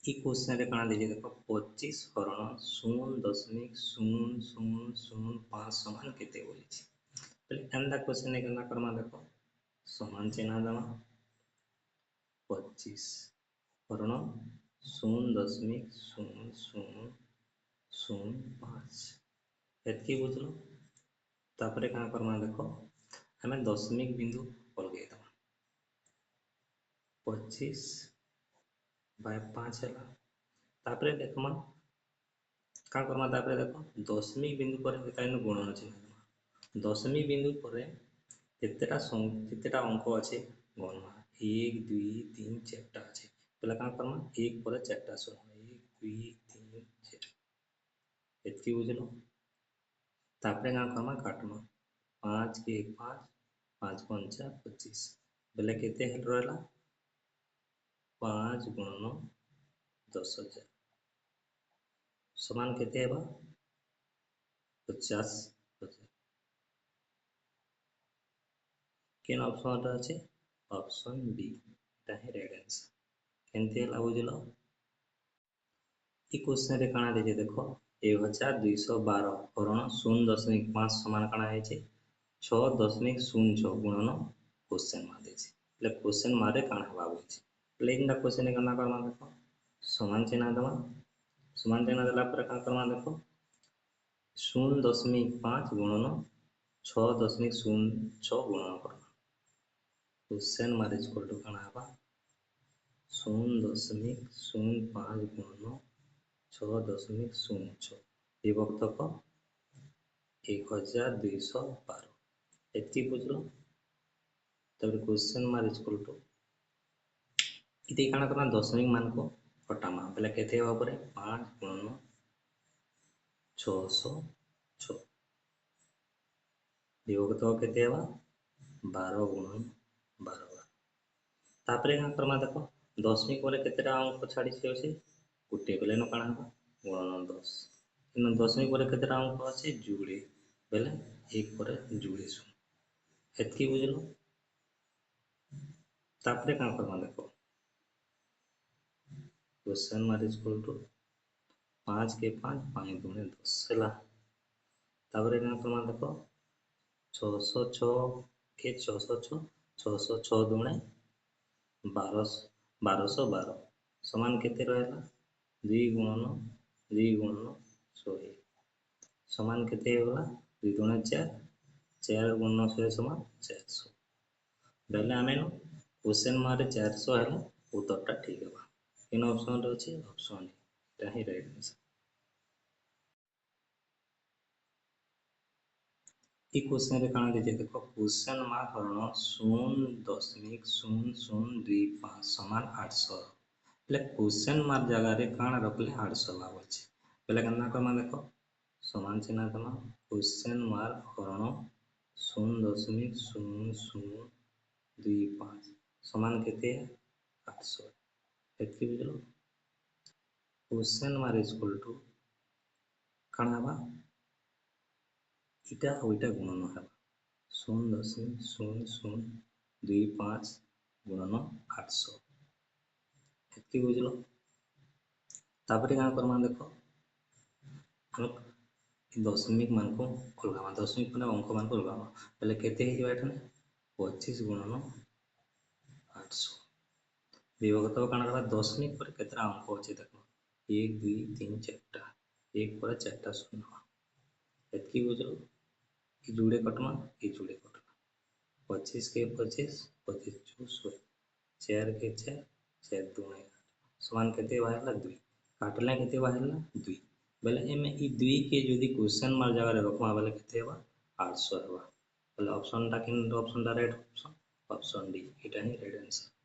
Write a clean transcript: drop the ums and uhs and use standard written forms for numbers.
ई question रे काना देजे देखो 25 हरण 0.0005 समान केते बोली छी पहले एंदा क्वेश्चन ने केना करमा देखो समान चिन्ह देमा 25 हरण 0.0005 एतकी बुझलो तापरे काना करमा देखो हमें दशमिक बिंदु अलगे दमा 25 बाय 5 है तापरे देखमा का करमा तापरे देखो दशमिक बिंदु पर काइन गुणन चिन्ह देमा दशमिक बिंदु पर केतेटा अंक अच्छे गणना 1 2 3 4टा अच्छे पहले का करमा 1 पर 4टा शून्य 1 2 3 4 एतकी बुझलो तापरे का करमा काटमा 5 के 5 5 पंचा 25 बेले केते हेल रहला 5 गुणन 10,000 समान केते हेबा 50,000 केन ऑप्शन अच्छे ऑप्शन बी एटा है राइट आंसर केनते हला बुझलो ई क्वेश्चन रे काना देजे देखो 1212 हरण 0.5 समान काना है 6.06 गुणन क्वेश्चन मार देছে એટલે क्वेश्चन मारे काना हवा बोलছে એટલે ઇન द क्वेश्चन ने काना करना देखो समान चिन्ह देवा समान चिन्ह देला पर का करना देखो 0.5 गुणन 6.06 गुणन करना क्वेश्चन मार इक्वल टू काना हवा 0.05 गुणन 6.06 विभक्त को 1212 एतकी बुझलो तब क्वेश्चन मार इक्वल टू इते काना करना दशमिक मान को हटामा पहले केते हेबा परे 5 गुणन 606 विभक्त को केते हेबा 12 गुणन 12 तापरे का करमा देखो दशमिक बोले केतेटा अंक छाड़ी से होसे गुटे बेले न काना हो गुणन 10 इन दशमिक बोले केतेटा अंक আছে जुड़े बेले 1 पर जुड़े सु एतकी बुझलो तापरे का करमा देखो क्वेश्चन मार इक्वल टू 5 के 5 5 दुने 10 है तापरे का करमा देखो 606 के 606 606 दुने 1212 समान केते रहला 2 गुणन 100 समान केते होला 2 दुने 4 4 गुणन 100 समान 400 बेले आमे नो क्वेश्चन मारे 400 है उत्तरटा ठीक है इन ऑप्शन रे अछि option A Etah he right answer E question रे काना देजे देखो क्वेश्चन मार्क हरण 0.0025 समान 800 એટલે क्वेश्चन मार्क जगह रे काना रखले 800 लावल छे पहले केना करमा देखो समान चिन्ह देमा क्वेश्चन मार्क हरण 0.0025 समान केते 800 एतकी बुझलो क्वेश्चन मार्क इक्वल टू काना हबा इटा ओइटा गुणन है 0.0025 गुणन 800 एतकी बुझलो तापरे का करमा देखो हम दशमिक मान को अलगामा दशमिक पर अंक मान को अलगामा पहले केते हे जेबा एठने 25 गुणन 800 विभक्त काना करबा दशमिक पर केतरा अंक अछि देखो 1 2 3 4टा 1 पर 4टा शून्य एतकी बुझलो ई जुड़े कटमा ई जुड़े कटमा 25 के 25 25 100 4 के 4 4 दुने समान केते बाहरला 2 काटले केते बाहरला 2 बेले एमे ई 2 के जदी क्वेश्चन मार्क जगह रे रखमा बेले केते हेबा 800 हेबा बेले ऑप्शन टा किन ऑप्शन टा राइट ऑप्शन डी एटा ही राइट आंसर